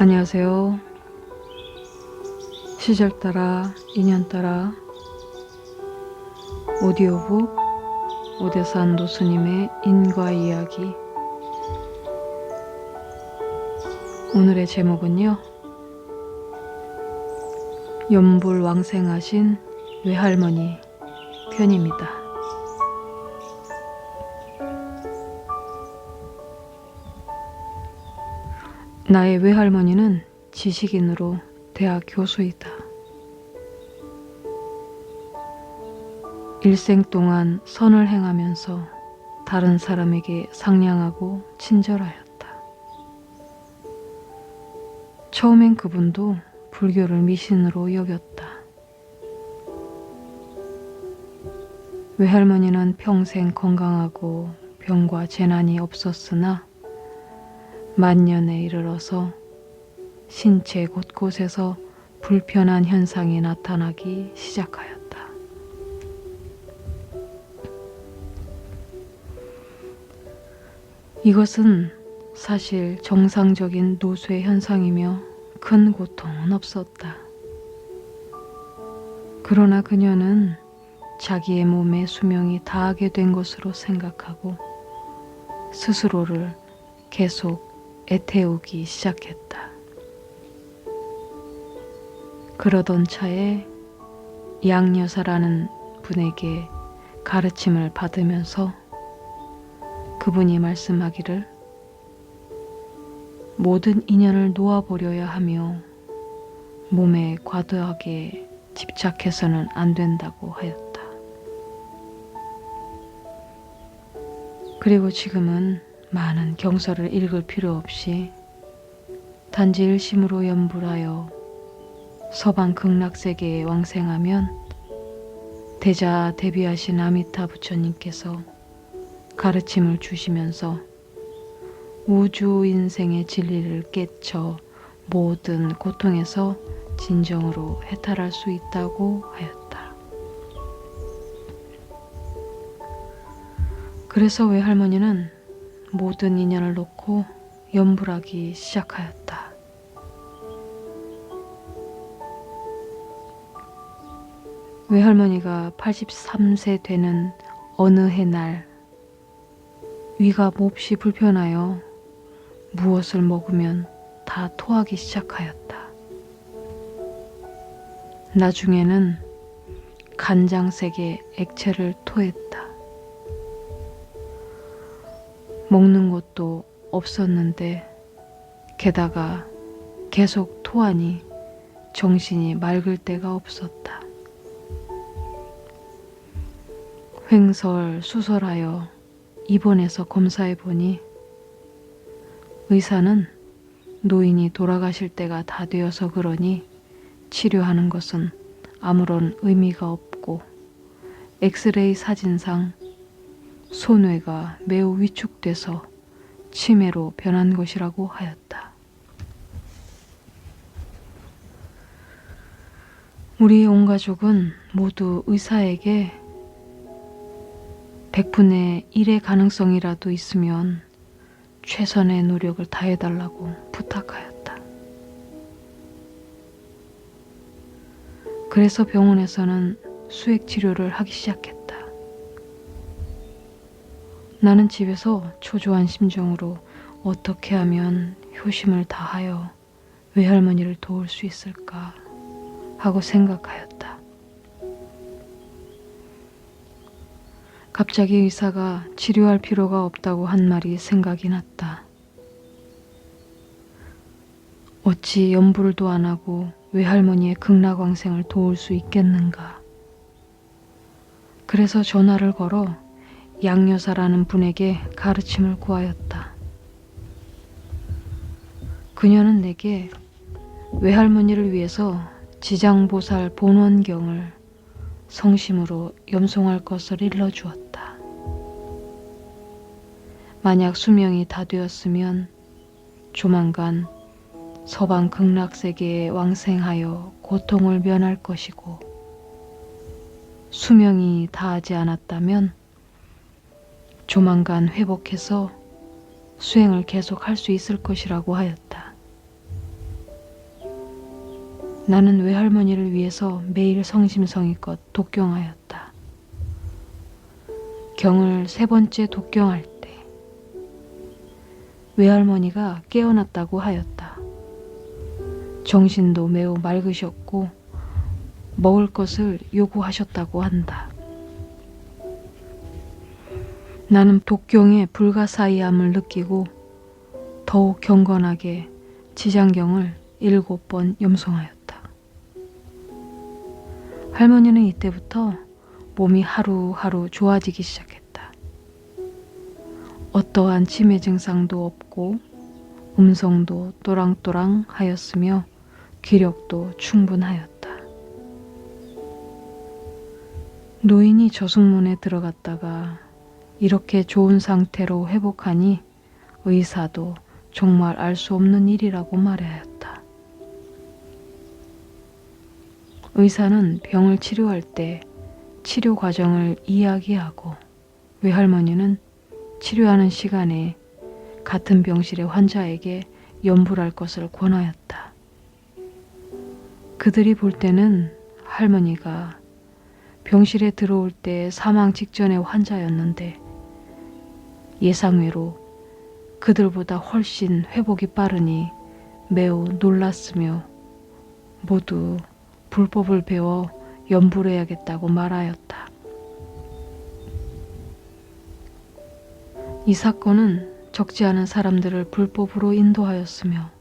안녕하세요. 시절 따라 인연 따라 오디오북 오대산 노스님의 인과 이야기. 오늘의 제목은요, 연불왕생하신 외할머니 편입니다. 나의 외할머니는 지식인으로 대학 교수이다. 일생 동안 선을 행하면서 다른 사람에게 상냥하고 친절하였다. 처음엔 그분도 불교를 미신으로 여겼다. 외할머니는 평생 건강하고 병과 재난이 없었으나 만년에 이르러서 신체 곳곳에서 불편한 현상이 나타나기 시작하였다. 이것은 사실 정상적인 노쇠 현상이며 큰 고통은 없었다. 그러나 그녀는 자기의 몸의 수명이 다하게 된 것으로 생각하고 스스로를 계속 애태우기 시작했다. 그러던 차에 양여사라는 분에게 가르침을 받으면서 그분이 말씀하기를 모든 인연을 놓아버려야 하며 몸에 과도하게 집착해서는 안 된다고 하였다. 그리고 지금은 많은 경서를 읽을 필요 없이 단지 일심으로 연불하여 서방 극락세계에 왕생하면 대자 대비하신 아미타 부처님께서 가르침을 주시면서 우주 인생의 진리를 깨쳐 모든 고통에서 진정으로 해탈할 수 있다고 하였다. 그래서 외할머니는 모든 인연을 놓고 연불하기 시작하였다. 외할머니가 83세 되는 어느 해날 위가 몹시 불편하여 무엇을 먹으면 다 토하기 시작하였다. 나중에는 간장색의 액체를 토했다. 먹는 것도 없었는데 게다가 계속 토하니 정신이 맑을 데가 없었다. 횡설수설하여 입원해서 검사해보니 의사는 노인이 돌아가실 때가 다 되어서 그러니 치료하는 것은 아무런 의미가 없고 엑스레이 사진상 손뇌가 매우 위축돼서 치매로 변한 것이라고 하였다. 우리 온 가족은 모두 의사에게 100분의 1의 가능성이라도 있으면 최선의 노력을 다해달라고 부탁하였다. 그래서 병원에서는 수액 치료를 하기 시작했다. 나는 집에서 초조한 심정으로 어떻게 하면 효심을 다하여 외할머니를 도울 수 있을까 하고 생각하였다. 갑자기 의사가 치료할 필요가 없다고 한 말이 생각이 났다. 어찌 연불도 안 하고 외할머니의 극락왕생을 도울 수 있겠는가. 그래서 전화를 걸어 양여사라는 분에게 가르침을 구하였다. 그녀는 내게 외할머니를 위해서 지장보살 본원경을 성심으로 염송할 것을 일러주었다. 만약 수명이 다 되었으면 조만간 서방 극락세계에 왕생하여 고통을 면할 것이고, 수명이 다하지 않았다면 조만간 회복해서 수행을 계속할 수 있을 것이라고 하였다. 나는 외할머니를 위해서 매일 성심성의껏 독경하였다. 경을 3번째 독경할 때 외할머니가 깨어났다고 하였다. 정신도 매우 맑으셨고 먹을 것을 요구하셨다고 한다. 나는 독경의 불가사의함을 느끼고 더욱 경건하게 지장경을 7번 염송하였다. 할머니는 이때부터 몸이 하루하루 좋아지기 시작했다. 어떠한 치매 증상도 없고 음성도 또랑또랑 하였으며 기력도 충분하였다. 노인이 저승문에 들어갔다가 이렇게 좋은 상태로 회복하니 의사도 정말 알 수 없는 일이라고 말하였다. 의사는 병을 치료할 때 치료 과정을 이야기하고 외할머니는 치료하는 시간에 같은 병실의 환자에게 염불할 것을 권하였다. 그들이 볼 때는 할머니가 병실에 들어올 때 사망 직전의 환자였는데 예상외로 그들보다 훨씬 회복이 빠르니 매우 놀랐으며 모두 불법을 배워 염불해야겠다고 말하였다. 이 사건은 적지 않은 사람들을 불법으로 인도하였으며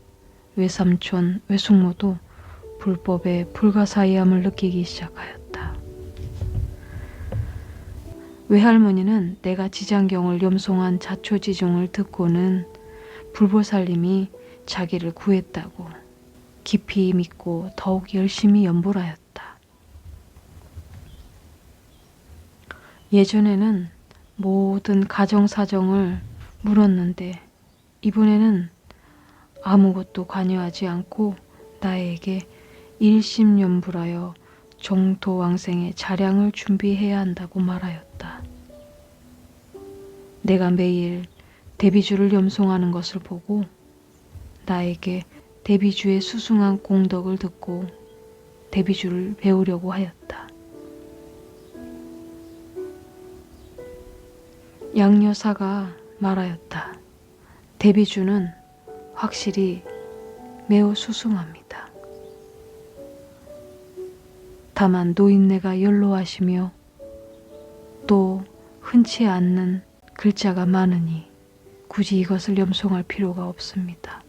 외삼촌, 외숙모도 불법의 불가사의함을 느끼기 시작하였다. 외할머니는 내가 지장경을 염송한 자초지종을 듣고는 불보살님이 자기를 구했다고 깊이 믿고 더욱 열심히 염불하였다. 예전에는 모든 가정사정을 물었는데 이번에는 아무것도 관여하지 않고 나에게 일심염불하여 정토왕생의 자량을 준비해야 한다고 말하였다. 내가 매일 대비주를 염송하는 것을 보고 나에게 대비주의 수승한 공덕을 듣고 대비주를 배우려고 하였다. 양여사가 말하였다. 대비주는 확실히 매우 수승합니다. 다만 노인네가 연로하시며 또 흔치 않는 글자가 많으니 굳이 이것을 염송할 필요가 없습니다.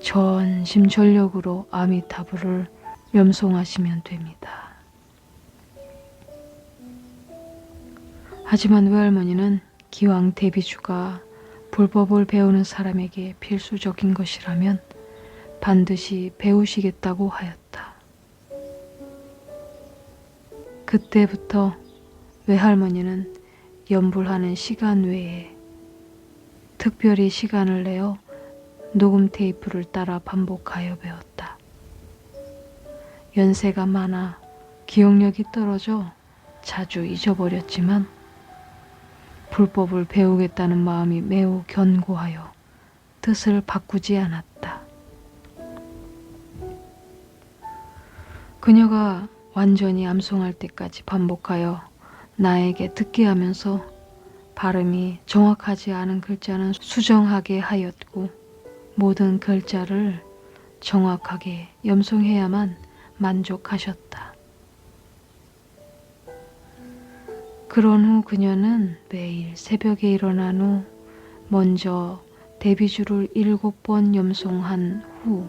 전심전력으로 아미타불을 염송하시면 됩니다. 하지만 외할머니는 기왕 대비주가 불법을 배우는 사람에게 필수적인 것이라면 반드시 배우시겠다고 하였다. 그때부터 외할머니는 염불하는 시간 외에 특별히 시간을 내어 녹음 테이프를 따라 반복하여 배웠다. 연세가 많아 기억력이 떨어져 자주 잊어버렸지만 불법을 배우겠다는 마음이 매우 견고하여 뜻을 바꾸지 않았다. 그녀가 완전히 암송할 때까지 반복하여 나에게 듣게 하면서 발음이 정확하지 않은 글자는 수정하게 하였고 모든 글자를 정확하게 염송해야만 만족하셨다. 그런 후 그녀는 매일 새벽에 일어난 후 먼저 대비주를 7번 염송한 후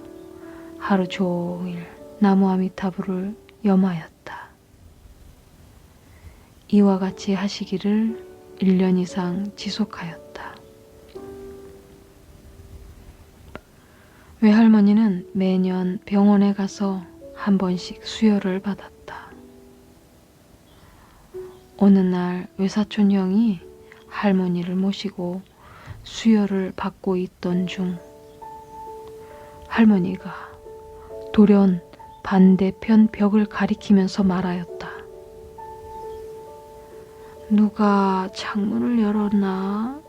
하루 종일 나무 아미타불을 염하였다. 이와 같이 하시기를 1년 이상 지속하였다. 외할머니는 매년 병원에 가서 한 번씩 수혈을 받았다. 어느 날 외사촌 형이 할머니를 모시고 수혈을 받고 있던 중 할머니가 돌연 반대편 벽을 가리키면서 말하였다. 누가 창문을 열었나?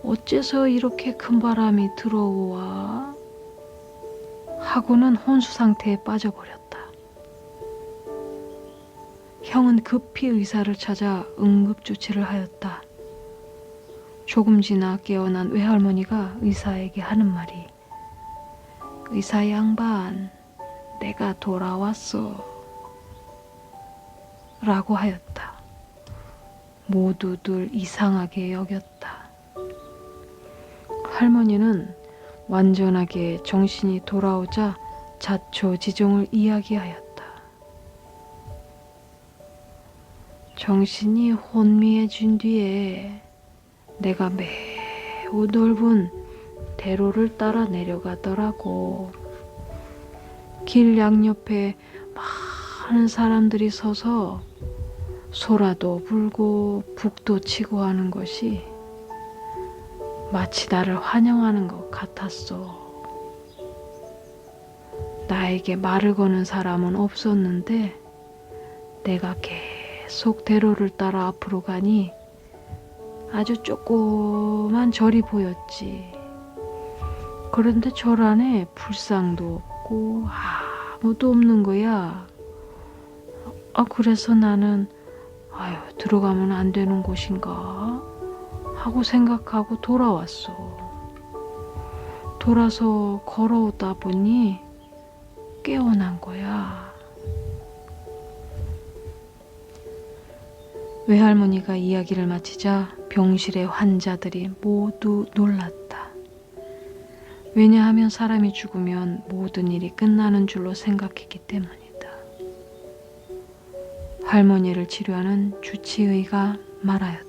어째서 이렇게 큰 바람이 들어와? 하고는 혼수 상태에 빠져버렸다. 형은 급히 의사를 찾아 응급조치를 하였다. 조금 지나 깨어난 외할머니가 의사에게 하는 말이, 의사 양반, 내가 돌아왔어 라고 하였다. 모두들 이상하게 여겼다. 할머니는 완전하게 정신이 돌아오자 자초지종을 이야기하였다. 정신이 혼미해진 뒤에 내가 매우 넓은 대로를 따라 내려가더라고. 길 양옆에 많은 사람들이 서서 소라도 불고 북도 치고 하는 것이 마치 나를 환영하는 것 같았어. 나에게 말을 거는 사람은 없었는데 내가 계속 대로를 따라 앞으로 가니 아주 조그만 절이 보였지. 그런데 절 안에 불상도 없고 아무도 없는 거야. 그래서 나는 들어가면 안 되는 곳인가 하고 생각하고 돌아왔어. 돌아서 걸어오다 보니 깨어난 거야. 외할머니가 이야기를 마치자 병실의 환자들이 모두 놀랐다. 왜냐하면 사람이 죽으면 모든 일이 끝나는 줄로 생각했기 때문이다. 할머니를 치료하는 주치의가 말하였다.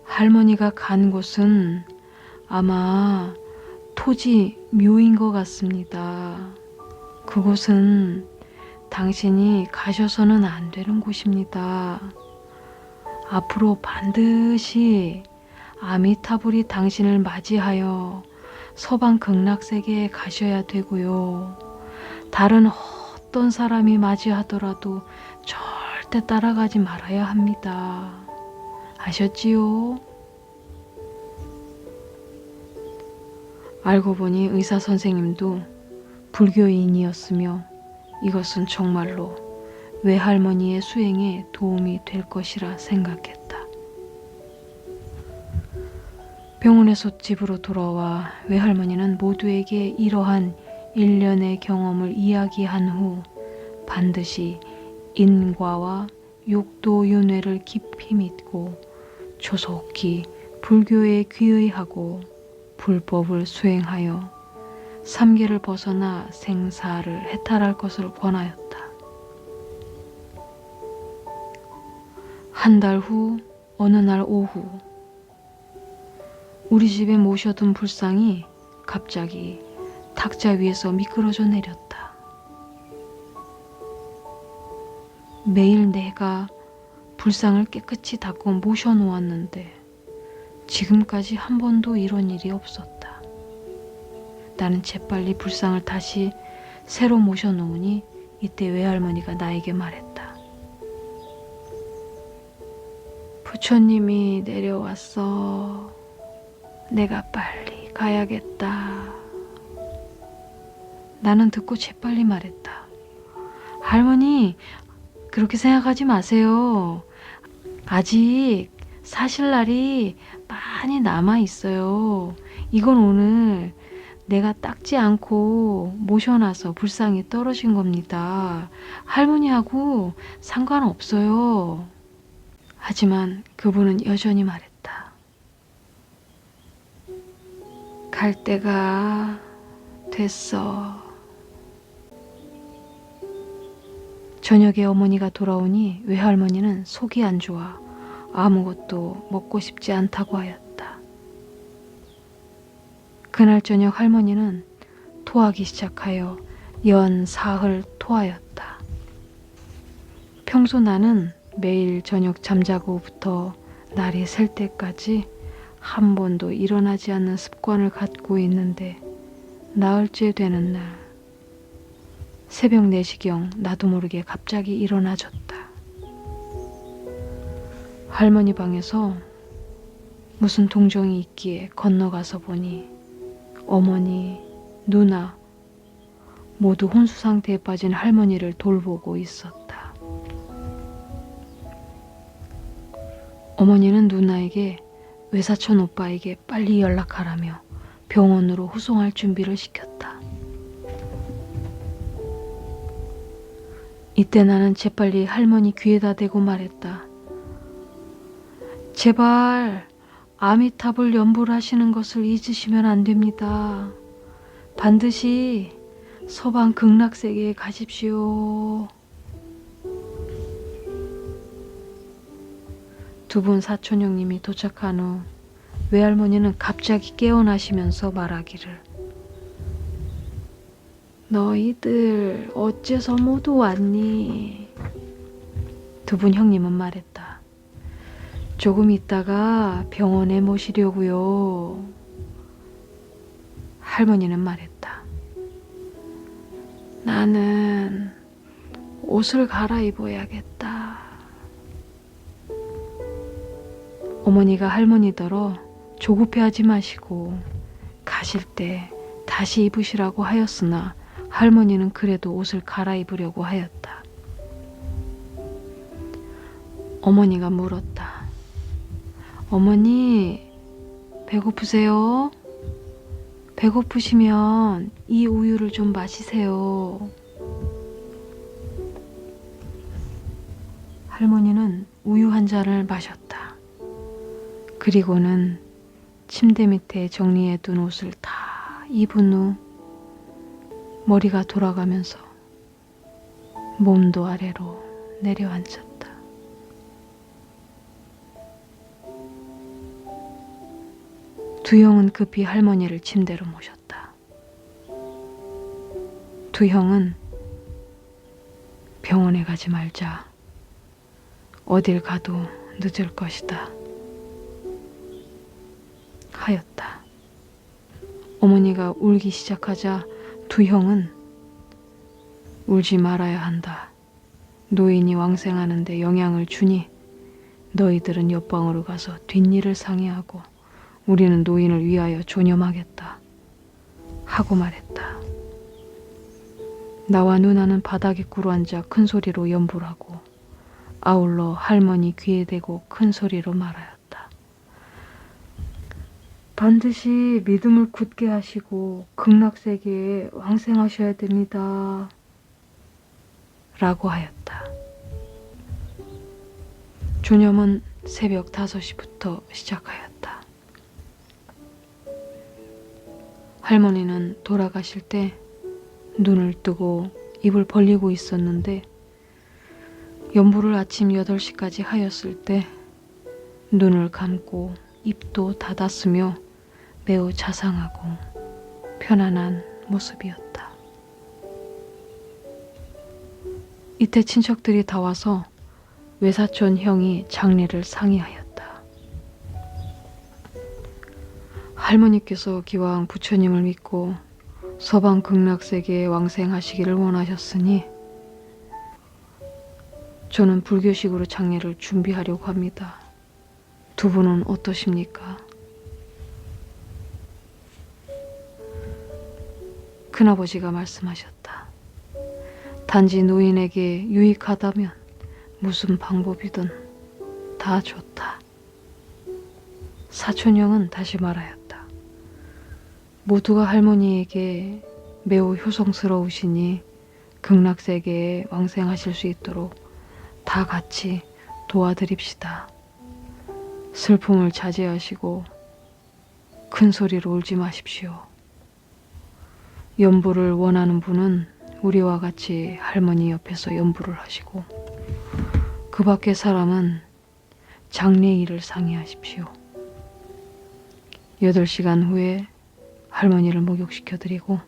할머니가 간 곳은 아마 토지 묘인 것 같습니다. 그곳은 당신이 가셔서는 안 되는 곳입니다. 앞으로 반드시 아미타불이 당신을 맞이하여 서방 극락세계에 가셔야 되고요. 다른 어떤 사람이 맞이하더라도 절대 따라가지 말아야 합니다. 아셨지요? 알고 보니 의사 선생님도 불교인이었으며 이것은 정말로 외할머니의 수행에 도움이 될 것이라 생각했다. 병원에서 집으로 돌아와 외할머니는 모두에게 이러한 일련의 경험을 이야기한 후 반드시 인과와 육도윤회를 깊이 믿고 조속히 불교에 귀의하고 불법을 수행하여 삼계를 벗어나 생사를 해탈할 것을 권하였다. 한 달 후 어느 날 오후 우리 집에 모셔둔 불상이 갑자기 탁자 위에서 미끄러져 내렸다. 매일 내가 불상을 깨끗이 닦고 모셔놓았는데 지금까지 한 번도 이런 일이 없었다. 나는 재빨리 불상을 다시 새로 모셔놓으니 이때 외할머니가 나에게 말했다. 부처님이 내려왔어. 내가 빨리 가야겠다. 나는 듣고 재빨리 말했다. 할머니, 그렇게 생각하지 마세요. 아직 사실 날이 많이 남아 있어요. 이건 오늘 내가 닦지 않고 모셔놔서 불상이 떨어진 겁니다. 할머니하고 상관없어요. 하지만 그분은 여전히 말했다. 갈 때가 됐어. 저녁에 어머니가 돌아오니 외할머니는 속이 안 좋아 아무것도 먹고 싶지 않다고 하였다. 그날 저녁 할머니는 토하기 시작하여 연 사흘 토하였다. 평소 나는 매일 저녁 잠자고부터 날이 셀 때까지 한 번도 일어나지 않는 습관을 갖고 있는데 나흘째 되는 날 새벽 4시경 나도 모르게 갑자기 일어나졌다. 할머니 방에서 무슨 동정이 있기에 건너가서 보니 어머니, 누나 모두 혼수 상태에 빠진 할머니를 돌보고 있었다. 어머니는 누나에게 외사촌 오빠에게 빨리 연락하라며 병원으로 후송할 준비를 시켰다. 이때 나는 재빨리 할머니 귀에다 대고 말했다. 제발 아미타불 연불 하시는 것을 잊으시면 안 됩니다. 반드시 서방 극락세계에 가십시오. 두 분 사촌 형님이 도착한 후 외할머니는 갑자기 깨어나시면서 말하기를, 너희들 어째서 모두 왔니? 두 분 형님은 말했다. 조금 있다가 병원에 모시려고요. 할머니는 말했다. 나는 옷을 갈아입어야겠다. 어머니가 할머니더러 조급해하지 마시고 가실 때 다시 입으시라고 하였으나 할머니는 그래도 옷을 갈아입으려고 하였다. 어머니가 물었다. 어머니, 배고프세요? 배고프시면 이 우유를 좀 마시세요. 할머니는 우유 한 잔을 마셨다. 그리고는 침대 밑에 정리해둔 옷을 다 입은 후 머리가 돌아가면서 몸도 아래로 내려앉았다. 두 형은 급히 할머니를 침대로 모셨다. 두 형은 병원에 가지 말자. 어딜 가도 늦을 것이다. 하였다. 어머니가 울기 시작하자 두 형은 울지 말아야 한다. 노인이 왕생하는데 영향을 주니 너희들은 옆방으로 가서 뒷일을 상의하고 우리는 노인을 위하여 존염하겠다. 하고 말했다. 나와 누나는 바닥에 꿇어앉아 큰 소리로 연불하고 아울러 할머니 귀에 대고 큰 소리로 말하였다. 반드시 믿음을 굳게 하시고 극락세계에 왕생하셔야 됩니다. 라고 하였다. 존염은 새벽 5시부터 시작하였다. 할머니는 돌아가실 때 눈을 뜨고 입을 벌리고 있었는데 연불을 아침 8시까지 하였을 때 눈을 감고 입도 닫았으며 매우 자상하고 편안한 모습이었다. 이때 친척들이 다 와서 외사촌 형이 장례를 상의하였다. 할머니께서 기왕 부처님을 믿고 서방 극락세계에 왕생하시기를 원하셨으니 저는 불교식으로 장례를 준비하려고 합니다. 두 분은 어떠십니까? 큰아버지가 말씀하셨다. 단지 노인에게 유익하다면 무슨 방법이든 다 좋다. 사촌형은 다시 말하였다. 모두가 할머니에게 매우 효성스러우시니 극락세계에 왕생하실 수 있도록 다 같이 도와드립시다. 슬픔을 자제하시고 큰 소리로 울지 마십시오. 연불을 원하는 분은 우리와 같이 할머니 옆에서 연불을 하시고 그 밖의 사람은 장례일을 상의하십시오. 8시간 후에 할머니를 목욕시켜드리고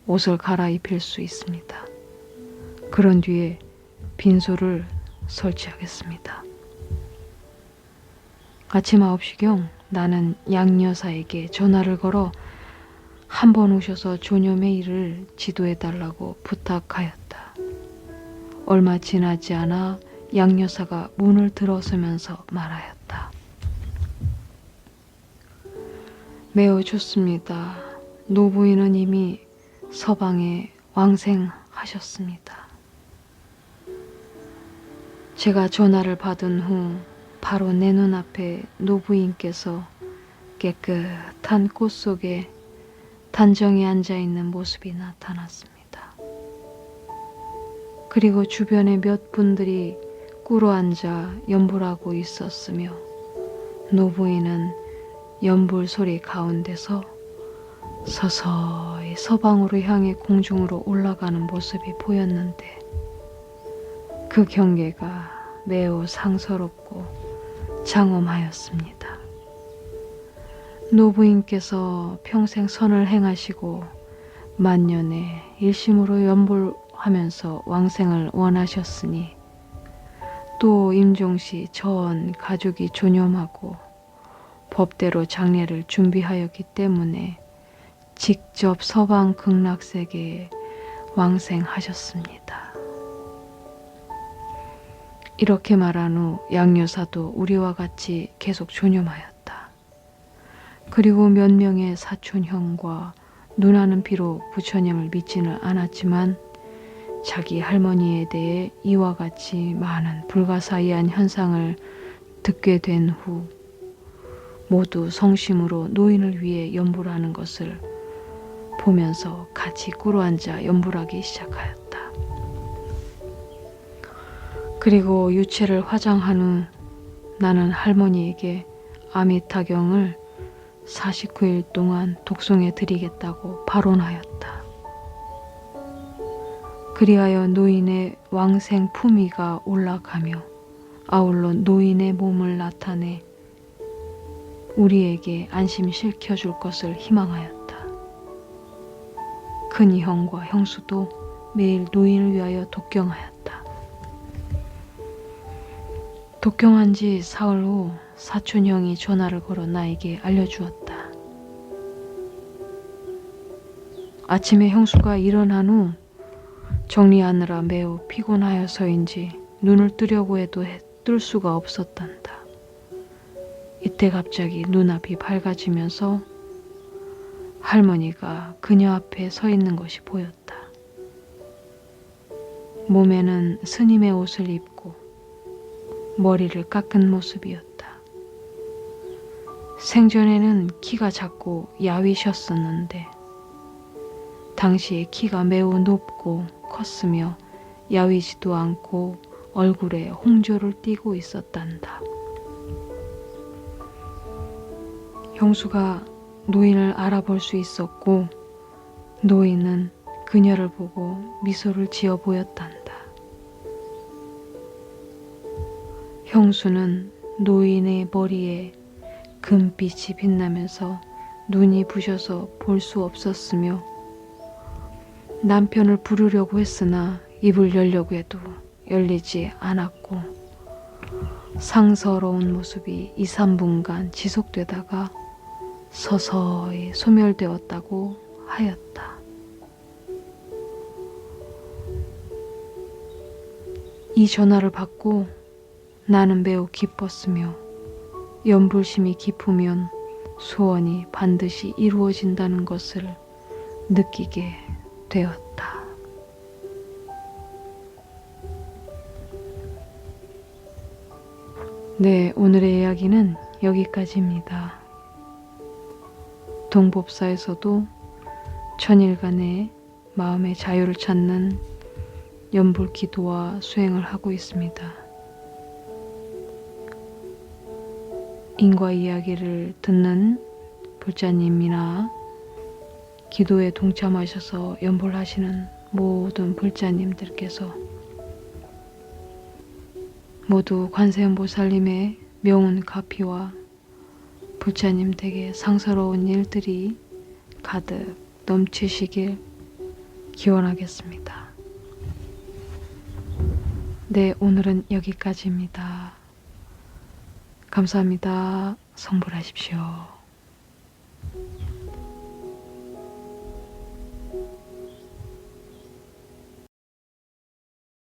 옷을 갈아입힐 수 있습니다. 그런 뒤에 빈소를 설치하겠습니다. 아침 9시경 나는 양여사에게 전화를 걸어 한 번 오셔서 존염의 일을 지도해달라고 부탁하였다. 얼마 지나지 않아 양여사가 문을 들어서면서 말하였다. 매우 좋습니다. 노부인은 이미 서방에 왕생하셨습니다. 제가 전화를 받은 후 바로 내 눈앞에 노부인께서 깨끗한 꽃 속에 단정히 앉아있는 모습이 나타났습니다. 그리고 주변에 몇 분들이 꿇어앉아 연불하고 있었으며 노부인은 연불 소리 가운데서 서서히 서방으로 향해 공중으로 올라가는 모습이 보였는데 그 경계가 매우 상서롭고 장엄하였습니다. 노부인께서 평생 선을 행하시고 만년에 일심으로 연불하면서 왕생을 원하셨으니 또 임종시 전 가족이 존엄하고 법대로 장례를 준비하였기 때문에 직접 서방 극락세계에 왕생하셨습니다. 이렇게 말한 후 양여사도 우리와 같이 계속 존엄하였다. 그리고 몇 명의 사촌형과 누나는 비록 부처님을 믿지는 않았지만 자기 할머니에 대해 이와 같이 많은 불가사의한 현상을 듣게 된 후 모두 성심으로 노인을 위해 연불하는 것을 보면서 같이 꿇어앉아 연불하기 시작하였다. 그리고 유체를 화장한 후 나는 할머니에게 아미타경을 49일 동안 독송해 드리겠다고 발언하였다. 그리하여 노인의 왕생 품위가 올라가며 아울러 노인의 몸을 나타내 우리에게 안심시켜줄 것을 희망하였다. 큰이 형과 형수도 매일 노인을 위하여 독경하였다. 독경한 지 사흘 후 사촌형이 전화를 걸어 나에게 알려주었다. 아침에 형수가 일어난 후 정리하느라 매우 피곤하여서인지 눈을 뜨려고 해도 뜰 수가 없었단다. 이때 갑자기 눈앞이 밝아지면서 할머니가 그녀 앞에 서 있는 것이 보였다. 몸에는 스님의 옷을 입고 머리를 깎은 모습이었다. 생전에는 키가 작고 야위셨었는데 당시에 키가 매우 높고 컸으며 야위지도 않고 얼굴에 홍조를 띠고 있었단다. 형수가 노인을 알아볼 수 있었고 노인은 그녀를 보고 미소를 지어 보였단다. 형수는 노인의 머리에 금빛이 빛나면서 눈이 부셔서 볼 수 없었으며 남편을 부르려고 했으나 입을 열려고 해도 열리지 않았고 상서로운 모습이 2, 3분간 지속되다가 서서히 소멸되었다고 하였다. 이 전화를 받고 나는 매우 기뻤으며 연불심이 깊으면 소원이 반드시 이루어진다는 것을 느끼게 되었다. 네, 오늘의 이야기는 여기까지입니다. 동법사에서도 천일간의 마음의 자유를 찾는 연불 기도와 수행을 하고 있습니다. 인과 이야기를 듣는 불자님이나 기도에 동참하셔서 연불하시는 모든 불자님들께서 모두 관세음보살님의 명운 가피와 불자님 댁에 상서로운 일들이 가득 넘치시길 기원하겠습니다. 네, 오늘은 여기까지입니다. 감사합니다. 성불하십시오.